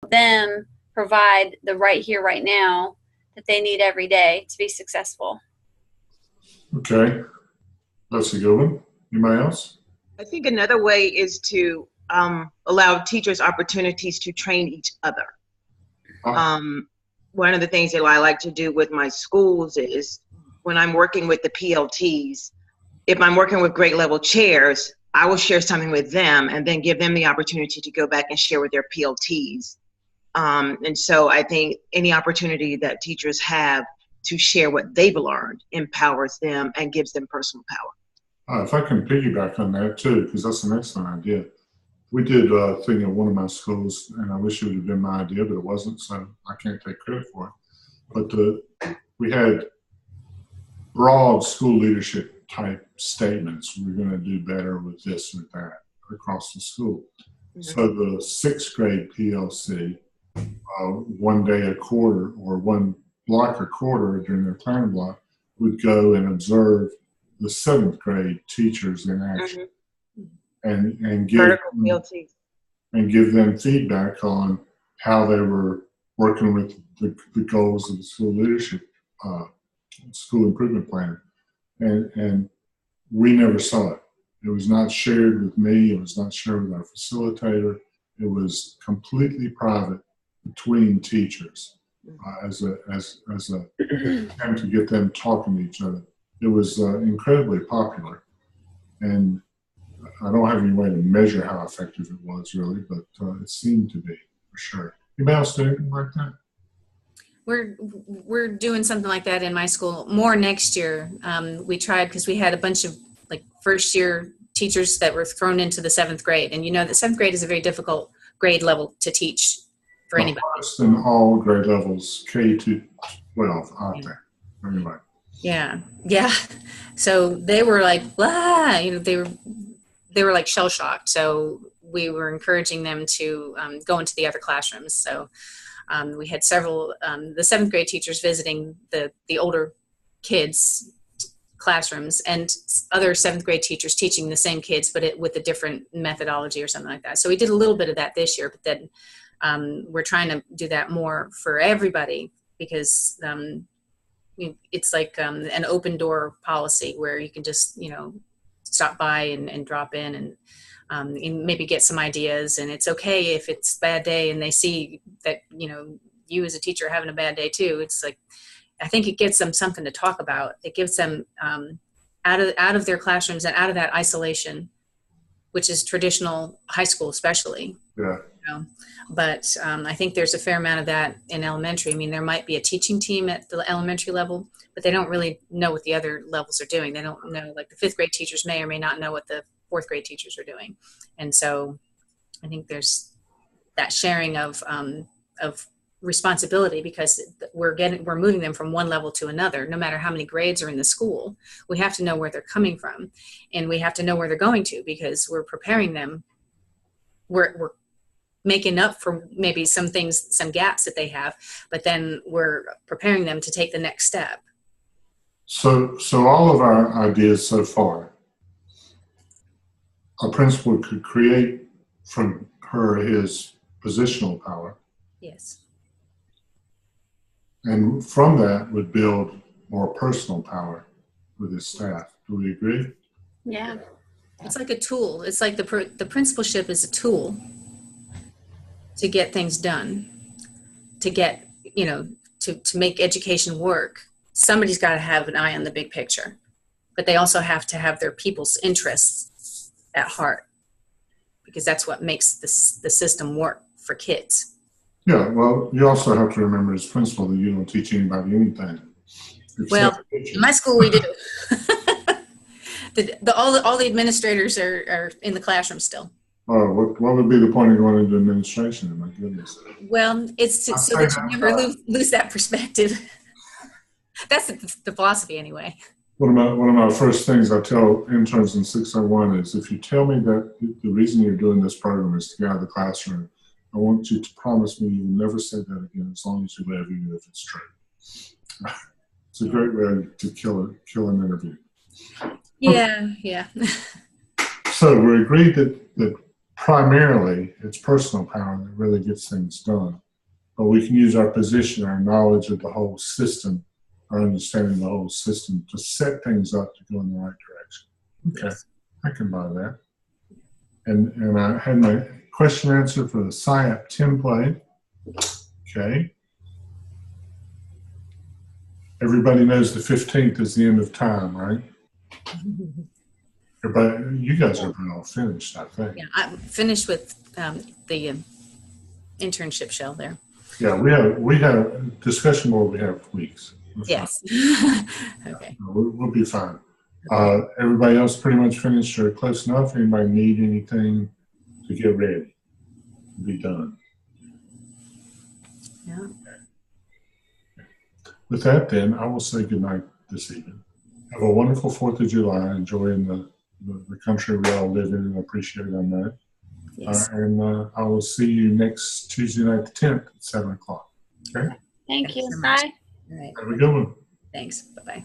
them provide the right here, right now that they need every day to be successful. Okay, that's a good one. Anybody else? I think another way is to allow teachers opportunities to train each other. One of the things that I like to do with my schools is when I'm working with the PLTs, if I'm working with grade level chairs, I will share something with them and then give them the opportunity to go back and share with their PLTs. And so I think any opportunity that teachers have to share what they've learned empowers them and gives them personal power. If I can piggyback on that too, because that's an excellent idea. We did a thing at one of my schools, and I wish it would have been my idea, but it wasn't, so I can't take credit for it. But we had broad school leadership type statements. We're going to do better with this or that across the school. Mm-hmm. So the 6th grade PLC, 1 day a quarter or 1 block a quarter during their planning block, would go and observe the 7th grade teachers in action. Mm-hmm. and give them feedback on how they were working with the goals of the school leadership, school improvement plan. And we never saw it. It was not shared with me. It was not shared with our facilitator. It was completely private between teachers as a attempt to get them talking to each other. It was incredibly popular. And I don't have any way to measure how effective it was, really, but it seemed to be, for sure. Anybody else do anything like that? We're doing something like that in my school more next year. We tried because we had a bunch of like first year teachers that were thrown into the 7th grade, and you know that 7th grade is a very difficult grade level to teach for anybody. Worse than all grade levels, K to 12 out there. Anyway. Yeah. So they were like, blah, they were like shell shocked. So we were encouraging them to go into the other classrooms. So we had several, the 7th grade teachers visiting the older kids' classrooms and other 7th grade teachers teaching the same kids, but with a different methodology or something like that. So we did a little bit of that this year, but then we're trying to do that more for everybody because it's like an open door policy where you can just, stop by and drop in and maybe get some ideas. And it's okay if it's a bad day and they see that, you as a teacher are having a bad day too. It's like, I think it gives them something to talk about. It gives them out of their classrooms and out of that isolation, which is traditional high school especially. Yeah. But I think there's a fair amount of that in elementary. I mean, there might be a teaching team at the elementary level, but they don't really know what the other levels are doing. They don't know, like the 5th grade teachers may or may not know what the 4th grade teachers are doing. And so I think there's that sharing of responsibility because we're moving them from one level to another. No matter how many grades are in the school, we have to know where they're coming from and we have to know where they're going to because we're preparing them. We're making up for maybe some things, some gaps that they have, but then we're preparing them to take the next step. So all of our ideas so far, a principal could create from her his positional power. Yes. And from that would build more personal power with his staff. Do we agree? Yeah. It's like a tool. It's like the principalship is a tool to get things done, to get, to make education work. Somebody's got to have an eye on the big picture, but they also have to have their people's interests at heart because that's what makes the system work for kids. Yeah, well, you also have to remember as principal that you don't teach anybody anything. Well, in my school we do. All the administrators are in the classroom still. Oh, what would be the point of going into administration? My goodness. Well, it's so that you never lose that perspective. That's the philosophy anyway. One of my first things I tell interns in 601 is if you tell me that the reason you're doing this program is to get out of the classroom, I want you to promise me you'll never say that again as long as you live, even if it's true. It's a great way to kill an interview. Yeah. So we agreed that primarily, it's personal power that really gets things done. But we can use our position, our knowledge of the whole system, our understanding of the whole system to set things up to go in the right direction. Okay, I can buy that. And I had my question answered for the SIAP template. Okay. Everybody knows the 15th is the end of time, right? Everybody, you guys are all finished, I think. Yeah, I'm finished with the internship shell there. Yeah, we have discussion board. We have weeks. We're Yes. Okay. fine. We'll be fine. Everybody else pretty much finished or close enough. Anybody need anything to get ready to be done? Yeah. With that, then, I will say goodnight this evening. Have a wonderful 4th of July, enjoying the country we all live in and appreciate on that. Yes. And I will see you next Tuesday night, the 10th at 7 o'clock. Okay? Thank you. so much. Bye. All right. Have a good one. Thanks. Bye-bye.